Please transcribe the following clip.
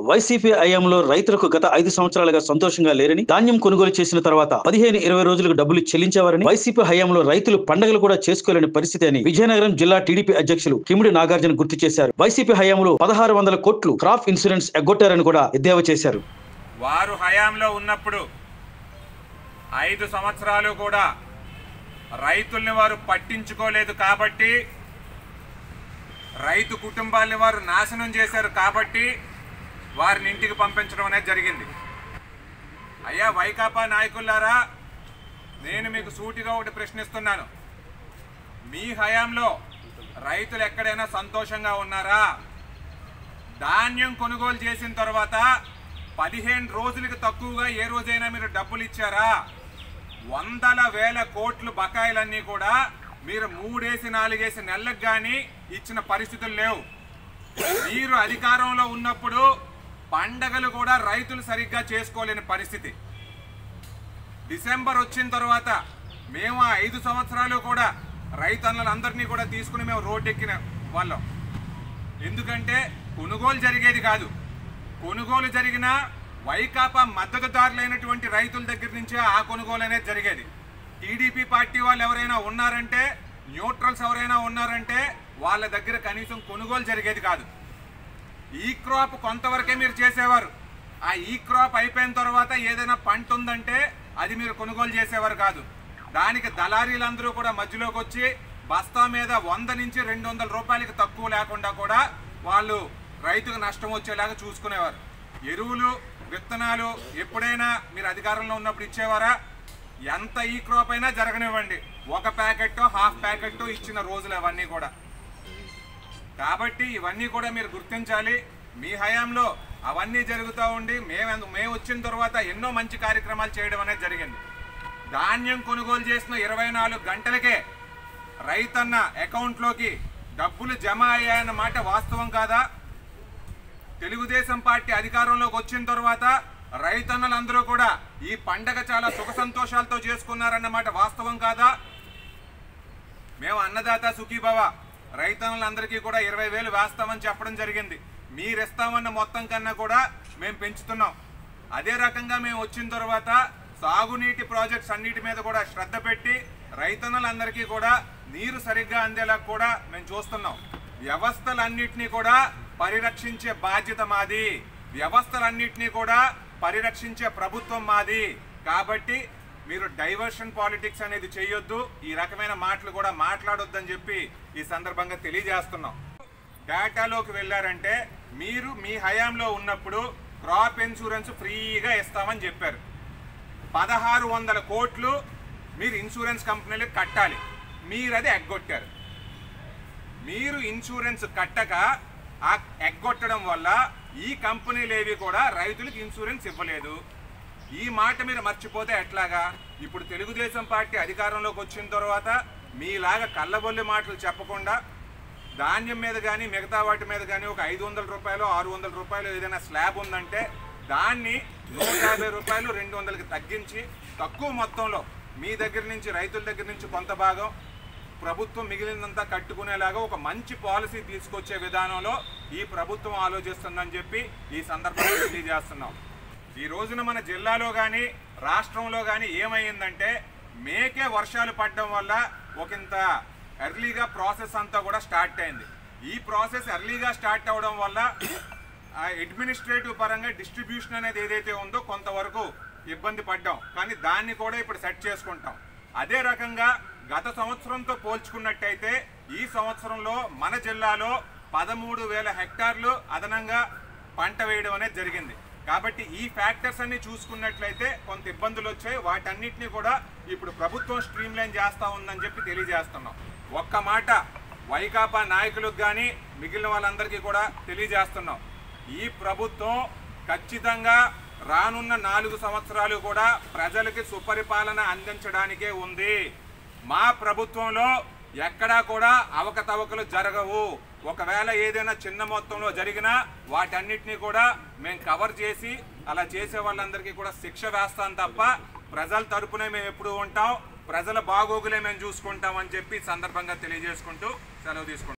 YCP హయాంలో రైతులకు గత 5 సంవత్సరాలుగా సంతోషంగా లేరని, ధాన్యం కొనుగోలు చేసిన తర్వాత 15-20 రోజులకు డబ్బులు చెల్లించేవారని, వైసీపీ హయాంలో రైతులు పండగలు కూడా చేసుకోలేని పరిస్థితి అని విజయనగరం జిల్లా టీడీపీ అధ్యక్షులు కిమిడి నాగార్జున గుర్తు చేశారు. వైసీపీ హయాంలో 1600 కోట్లు క్రాప్ ఇన్సూరెన్స్ ఎగ్గొట్టారని కూడా ఎద్దేవా చేశారు. వారు హయాంలో ఉన్నప్పుడు 5 సంవత్సరాలు కూడా రైతుల్ని వారు పట్టించుకోలేదు కాబట్టి, రైతు కుటుంబాలని వారు నాశనం చేశారు కాబట్టి వారిని ఇంటికి పంపించడం అనేది జరిగింది. అయ్యా వైకాపా నాయకులారా, నేను మీకు సూటిగా ఒకటి ప్రశ్నిస్తున్నాను. మీ హయాంలో రైతులు ఎక్కడైనా సంతోషంగా ఉన్నారా? ధాన్యం కొనుగోలు చేసిన తర్వాత 15 రోజులకు తక్కువగా ఏ రోజైనా మీరు డబ్బులు ఇచ్చారా? వందల వేల కోట్లు బకాయిలన్నీ కూడా మీరు 3-4 నెలలకు కానీ ఇచ్చిన పరిస్థితులు లేవు. మీరు అధికారంలో ఉన్నప్పుడు పండగలు కూడా రైతులు సరిగ్గా చేసుకోలేని పరిస్థితి. డిసెంబర్ వచ్చిన తర్వాత మేము 5 సంవత్సరాలు కూడా రైతన్నలందరినీ కూడా తీసుకుని మేము రోడ్డెక్కిన వాళ్ళం. ఎందుకంటే కొనుగోలు జరిగేది కాదు. కొనుగోలు జరిగిన వైకాపా మద్దతుదారులైనటువంటి రైతుల దగ్గర నుంచే ఆ కొనుగోలు అనేది జరిగేది. టీడీపీ పార్టీ వాళ్ళు ఎవరైనా ఉన్నారంటే, న్యూట్రల్స్ ఎవరైనా ఉన్నారంటే వాళ్ళ దగ్గర కనీసం కొనుగోలు జరిగేది కాదు. ఈ క్రాప్ కొంతవరకే మీరు చేసేవారు. ఆ ఈ క్రాప్ అయిపోయిన తర్వాత ఏదైనా పంట ఉందంటే అది మీరు కొనుగోలు చేసేవారు కాదు. దానికి దళారీలందరూ కూడా మధ్యలోకి వచ్చి బస్తా మీద 100 నుంచి 200 రూపాయలకి తక్కువ లేకుండా కూడా వాళ్ళు రైతుకు నష్టం వచ్చేలాగా చూసుకునేవారు. ఎరువులు, విత్తనాలు ఎప్పుడైనా మీరు అధికారంలో ఉన్నప్పుడు ఇచ్చేవారా? ఎంత ఈ క్రాప్ అయినా జరగనివ్వండి, 1 ప్యాకెట్టో 1/2 ప్యాకెట్టో ఇచ్చిన రోజులు అవన్నీ కూడా. కాబట్టి ఇవన్నీ కూడా మీరు గుర్తించాలి. మీ హయాంలో అవన్నీ జరుగుతూ ఉండి మేము వచ్చిన తర్వాత ఎన్నో మంచి కార్యక్రమాలు చేయడం అనేది జరిగింది. ధాన్యం కొనుగోలు చేసిన 24 గంటలకే రైతన్న అకౌంట్లోకి డబ్బులు జమ అయ్యాయన్నమాట వాస్తవం కాదా? తెలుగుదేశం పార్టీ అధికారంలోకి వచ్చిన తర్వాత రైతన్నలందరూ కూడా ఈ పండగ చాలా సుఖ సంతోషాలతో చేసుకున్నారన్నమాట వాస్తవం కాదా? మేము అన్నదాత సుఖీభవ రైతన్నలందరికీ కూడా 20,000 వేస్తామని చెప్పడం జరిగింది. మీరు ఇస్తామన్న మొత్తం కన్నా కూడా మేము పెంచుతున్నాం. అదే రకంగా మేము వచ్చిన తర్వాత సాగునీటి ప్రాజెక్ట్స్ అన్నిటి మీద కూడా శ్రద్ధ పెట్టి రైతన్నలందరికీ కూడా నీరు సరిగ్గా అందేలా కూడా మేము చూస్తున్నాం. వ్యవస్థలన్నింటినీ కూడా పరిరక్షించే బాధ్యత మాది. వ్యవస్థలన్నింటినీ కూడా పరిరక్షించే ప్రభుత్వం మాది. కాబట్టి మీరు డైవర్షన్ పాలిటిక్స్ అనేది చేయొద్దు, ఈ రకమైన మాటలు కూడా మాట్లాడొద్దని చెప్పి ఈ సందర్భంగా తెలియజేస్తున్నాం. డేటాలోకి వెళ్ళారంటే మీరు మీ హయాంలో ఉన్నప్పుడు క్రాప్ ఇన్సూరెన్స్ ఫ్రీగా ఇస్తామని చెప్పారు. 1600 కోట్లు మీరు ఇన్సూరెన్స్ కంపెనీలకు కట్టాలి. మీరు అది ఎగ్గొట్టారు. మీరు ఇన్సూరెన్స్ కట్టక ఆ ఎగ్గొట్టడం వల్ల ఈ కంపెనీలు ఏవి కూడా రైతులకు ఇన్సూరెన్స్ ఇవ్వలేదు. ఈ మాట మీరు మర్చిపోతే ఎట్లాగా? ఇప్పుడు తెలుగుదేశం పార్టీ అధికారంలోకి వచ్చిన తర్వాత మీలాగా కళ్ళబొల్లి మాటలు చెప్పకుండా ధాన్యం మీద కానీ మిగతా వాటి మీద కానీ ఒక 500 రూపాయలు 600 రూపాయలు ఏదైనా స్లాబ్ ఉందంటే దాన్ని 150 రూపాయలు 200కి తగ్గించి తక్కువ మొత్తంలో మీ దగ్గర నుంచి రైతుల దగ్గర నుంచి కొంత భాగం ప్రభుత్వం మిగిలినంతా కట్టుకునేలాగా ఒక మంచి పాలసీ తీసుకొచ్చే విధానంలో ఈ ప్రభుత్వం ఆలోచిస్తుందని చెప్పి ఈ సందర్భంగా తెలియజేస్తున్నాం. ఈ రోజున మన జిల్లాలో కానీ రాష్ట్రంలో కానీ ఏమైందంటే మేకే వర్షాలు పడడం వల్ల ఒకంత ఎర్లీగా ప్రాసెస్ అంతా కూడా స్టార్ట్ అయింది. ఈ ప్రాసెస్ ఎర్లీగా స్టార్ట్ అవడం వల్ల అడ్మినిస్ట్రేటివ్ పరంగా డిస్ట్రిబ్యూషన్ అనేది ఏదైతే ఉందో కొంతవరకు ఇబ్బంది పడ్డాం. కానీ దాన్ని కూడా ఇప్పుడు సెట్ చేసుకుంటాం. అదే రకంగా గత సంవత్సరంతో పోల్చుకున్నట్టయితే ఈ సంవత్సరంలో మన జిల్లాలో 13,000 హెక్టార్లు అదనంగా పంట వేయడం అనేది జరిగింది. కాబట్టి ఈ ఫ్యాక్టర్స్ అన్ని చూసుకున్నట్లయితే కొంత ఇబ్బందులు వచ్చాయి. వాటన్నిటిని కూడా ఇప్పుడు ప్రభుత్వం స్ట్రీమ్ లైన్ చేస్తూ ఉందని చెప్పి తెలియజేస్తున్నాం. ఒక్క మాట వైకాపా నాయకులకు కానీ మిగిలిన వాళ్ళందరికీ కూడా తెలియజేస్తున్నాం. ఈ ప్రభుత్వం ఖచ్చితంగా రానున్న 4 సంవత్సరాలు కూడా ప్రజలకి సుపరిపాలన అందించడానికే ఉంది. మా ప్రభుత్వంలో ఎక్కడా కూడా అవకతవకలు జరగవు. ఒకవేళ ఏదైనా చిన్న మొత్తంలో జరిగినా వాటన్నిటినీ కూడా మేము కవర్ చేసి అలా చేసే వాళ్ళందరికీ కూడా శిక్ష వేస్తాం తప్ప ప్రజల తరపునే మేము ఎప్పుడు ఉంటాం, ప్రజల బాగోగులే మేము చూసుకుంటామని చెప్పి సందర్భంగా తెలియజేసుకుంటూ సెలవు తీసుకుంటాం.